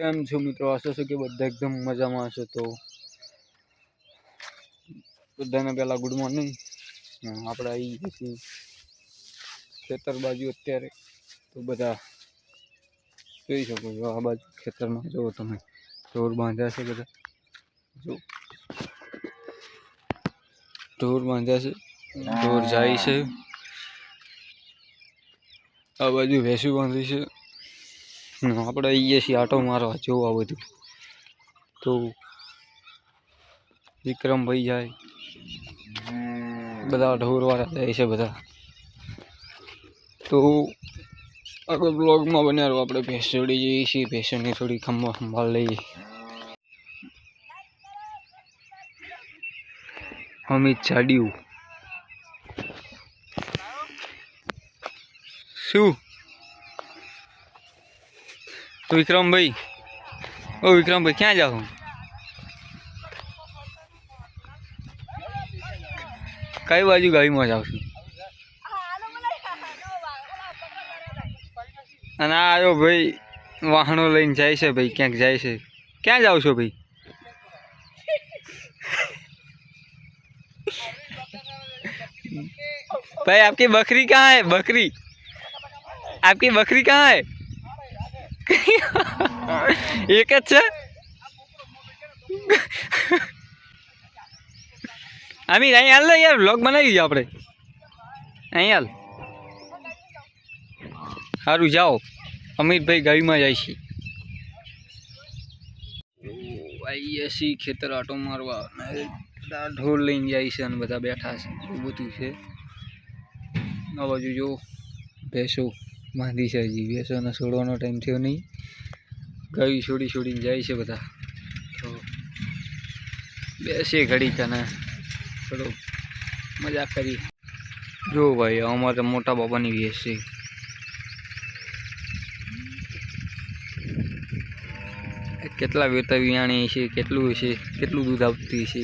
કેમ છો મિત્રો? આશા છે કે બધા એકદમ મજામાં હશે. તો બધાને પહેલાં ગુડ મોર્નિંગ. આપણે આવી છીએ ખેતર બાજુ અત્યારે. તો બધા જોઈ શકો છો, આ બાજુ ખેતરમાં જુઓ તમે, ઢોર બાંધ્યા છે બધા. જો ઢોર બાંધ્યા છે, ઢોર જાય છે. આ બાજુ ભેંસું બાંધી છે. આપણે આવીએ છીએ આટો મારવા. જોવું આ બધું. તો વિક્રમભાઈ જાય, બધા ઢોરવાળા જાય છે બધા. તો આગળ બ્લોગમાં બન્યા રહો. આપણે ભેંસોડી જઈએ છીએ, ભેંસોની થોડી સંભાળ લઈએ. અમિત જાડિયું શું? તો વિક્રમભાઈ, ઓ વિક્રમભાઈ ક્યાં જાઓ? કઈ બાજુ ગાડીમાં જાવ છું? અને આ આવ્યો ભાઈ, વાહનો લઈને જાય છે ભાઈ, ક્યાંક જાય છે. ક્યાં જાવ છો ભાઈ? भाई आपकी बकरी कहाँ है? बकरी आपकी बकरी कहाँ है? एक अच्छा अमीर અહીં હાલ યાર, વ્લોગ બનાવી દીધો આપણે. અહીં હાલ, સારું જાઓ. અમિતભાઈ ગાડીમાં જાય છે. આવીએ છીએ ખેતર આટો મારવા. ઢોર લઈને જાય છે અને બધા બેઠા છે. એવું બધું છે. આ બાજુ જો ભેંસો બાંધી છે. હજી ભેંસોને છોડવાનો ટાઈમ થયો નહીં. ગાયું છોડીને જાય છે બધા. તો બેસે ઘડી કાને થોડો મજા કરી. જો ભાઈ, અમારે મોટા બાબાની ભેંસ છે. કેટલા વેતા વિયાણી છે, કેટલું છે, કેટલું દૂધ આપતી છે,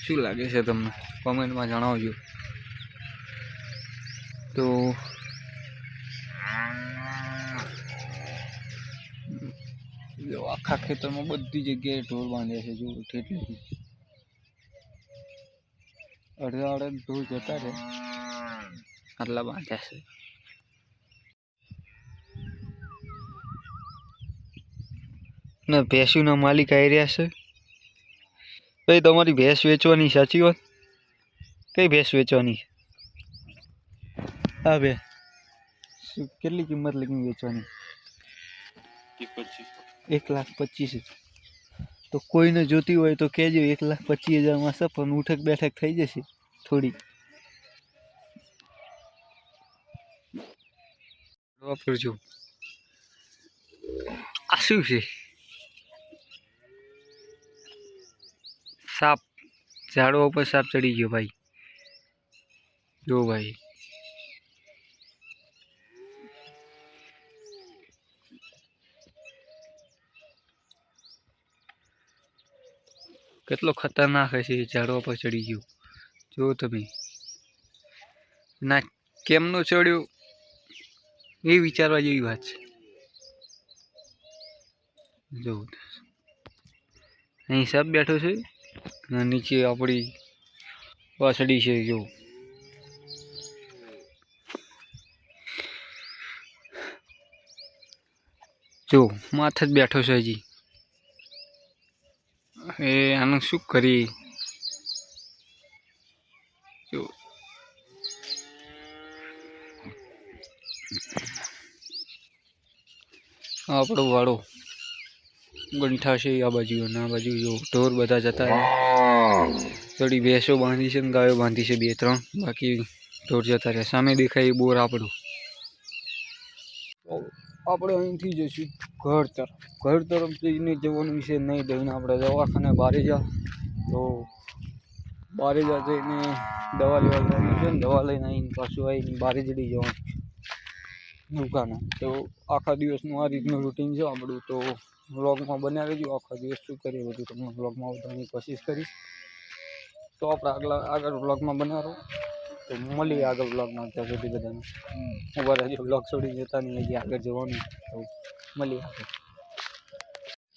શું લાગે છે તમને? કોમેન્ટમાં જણાવજો. તો જો આખા ખેતરમાં બધી જગ્યાએ ઢોર બાંધ્યા છે. જો ઠેઠી અડધા ઢોર જતા રહે, આટલા બાંધ્યા છે. ને ભેંસુના માલિક આવી રહ્યા છે. ભાઈ તમારી ભેંસ વેચવાની, સાચી વાત? કઈ ભેંસ વેચવાની? હા બે કેટલી કિંમત લઈને વેચવાની? 1,25,000. તો કોઈને જોતી હોય તો કહેજો. 1,25,000 છે, પણ ઉઠક બેઠક થઈ જશે થોડી. વાપરજો. આ શું છે? સાપ. ઝાડવા ઉપર સાપ ચડી ગયો ભાઈ. જો ભાઈ, કેટલો ખતરનાક હશે. ઝાડવા પર ચડી ગયો. જો તમે ના કેમનો ચડ્યો એ વિચારવા જેવી વાત છે. જો અહીં સાપ બેઠો છે, નીચે આપણી વાસળી છે. જો માથે જ બેઠો છે હજી. એ આનું શું કરી? જો આપણો વાળો ગંઠા છે આ બાજુ, અને આ બાજુ જો ઢોર બધા જતા રહે. થોડી ભેંસો બાંધી છે ને ગાયો બાંધી છે 2-3. બાકી ઢોર જતા રહે. સામે દેખાય એ બોર આપણું. આપણે અહીંથી જઈશું ઘર તરફ જઈને જવાનું છે. નહીં જઈને આપણે દવાખાને બહાર જા. તો બહાર જઈને દવા લેવા જવાનું છે. દવા લઈને આવીને પાછું આવીને બહાર જડી જવાનું દુકાને. તો આખા દિવસનું આ રીતનું રૂટીન છે આપણું. તો વ્લોગમાં બન્યા રહેજો. આખા દિવસ શું કરીએ બધું તમને વ્લોગમાં બતાવવાની કોશિશ કરીશ. તો આપણે આગળ વ્લોગમાં બન્યા રહો. તો મળીએ આગળ વ્લોગમાં. ત્યાં સુધી બધાને ઉભા રહેજો. વ્લોગ છોડી જતા નહીં, હજી આગળ જવાનું. તો મળીએ આગળ.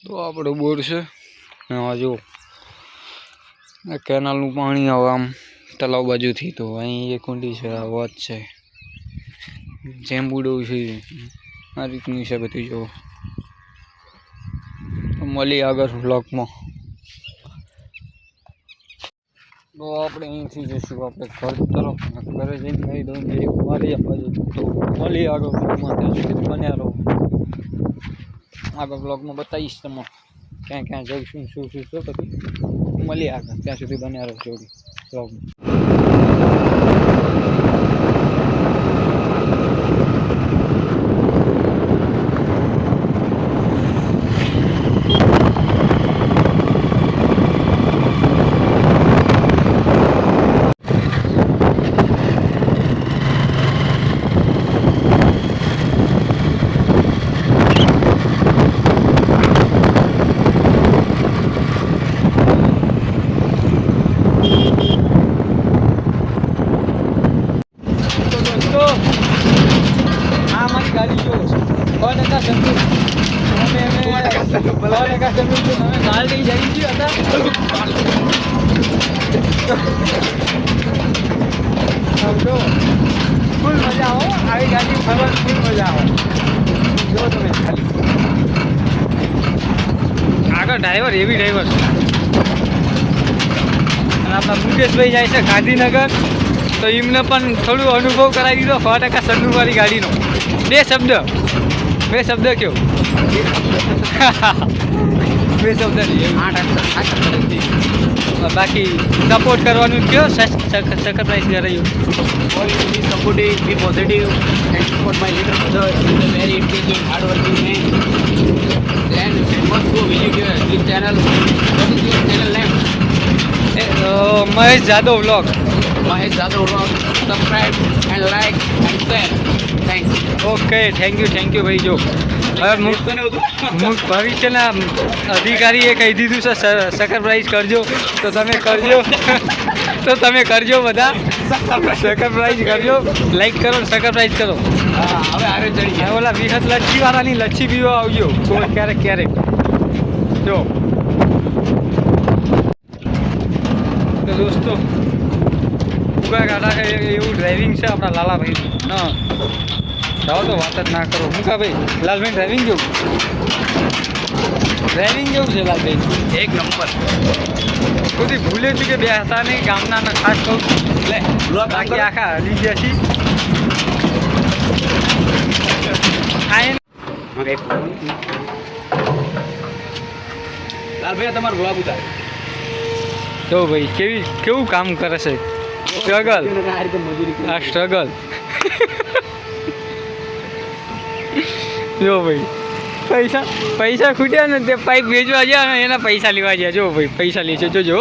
તો આપણો બોર છે આ જો આ કેનાલનું પાણી આવે આમ તલાવ બાજુથી, તો અહીં એક કુંડી છે, આ વાત છે જેમ્બુડો છે, આ રીતનું છે બધું. જો મળી આગળ બ્લોકમાં. તો આપણે અહીંથી જઈશું આપણે ઘર તરફ, ઘરે જઈને નહીં દઉં એક મારી બાજુ. તો મળી આગળ બ્લોકમાં, ત્યાં સુધી બન્યા રહો. આગળ બ્લોગમાં બતાવીશ તમને ક્યાં ક્યાં જઈશું, શું શું શું બધું મળીએ આગળ. ત્યાં સુધી બન્યા રહો જોડી બ્લોગમાં. ગાડી જો 100% સંતુલ અમે ગાડી જઈ છીએ હતા. ફૂલ મજા આવો આવી ગાડી ફરવાની, ફૂલ મજા આવે. જો તમે ખાલી આગળ ડ્રાઈવર એવી ડ્રાઈવર છે. અને આપણા મુકેશભાઈ જાય છે ગાંધીનગર, તો એમને પણ થોડું અનુભવ કરાવી દીધો 100% સંતુલવાળી ગાડીનો. બે શબ્દ કયો? બે શબ્દ બાકી સપોર્ટ કરવાનું કયો? સરપ્રાઈઝ કરાયું. Supportive, be positive, and support my little brother. He's a very intelligent, hardworking man. And you must go visit this channel. What is your channel name? Mahesh Jadhav vlog. Mahesh Jadhav Vlog. Subscribe and like and share. Thanks. Okay, thank you ભાઈ. જો હવે ભવિષ્યના અધિકારીએ કહી દીધું છે surprise કરજો, તો તમે કરજો બધા. સરપ્રાઈઝ કરજો, લાઈક કરો, સરપ્રાઈઝ કરો. હવે આરે ચડી ઓલા વિહત લચ્છીવાળાની લચ્છી પીવા આવજો ક્યારેક. જો તો દોસ્તો ઉગા ગાડા છે એવું ડ્રાઇવિંગ છે આપણા લાલાભાઈ. હા જાઓ તો વાત જ ના કરો. મુકાભાઈ લાલભાઈ ડ્રાઇવિંગ કેવું છે લાલભાઈ? એક નંબર. બધી ભૂલે છે કે બે હતા નહીં ગામના ખાસ કહું લે બાકી આખા હરી ગયા છીએ. લાલભાઈ તમારું બ્લોગ ઉતાર. જો ભાઈ કેવું કામ કરે છે. સ્ટ્રગલ આ સ્ટ્રગલ. જો ભાઈ પૈસા ખૂટ્યા ને તે પાઇપ વેચવા ગયા ને એના પૈસા લેવા ગયા. જો ભાઈ પૈસા લે છે. જોજો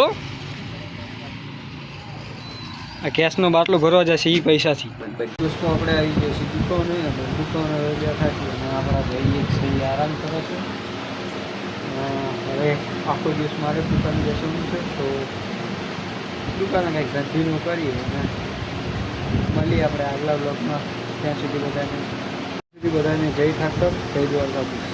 આ ગેસનો બાટલો ભરવા જશે એ પૈસાથી. દોસ્તો આપણે આવી ગયા છીએ દુકાને બેઠા છીએ અને આપણા ભાઈ એક છે આરામ કરે છે. હવે આખો દિવસ મારે દુકાને બેસવું છે, તો દુકાને કંઈક ધંધીનું કરીએ અને મળીએ આપણે આગલા બ્લોગમાં. ત્યાં સુધી બધાને જય ઠાકર, જય દ્વારકા.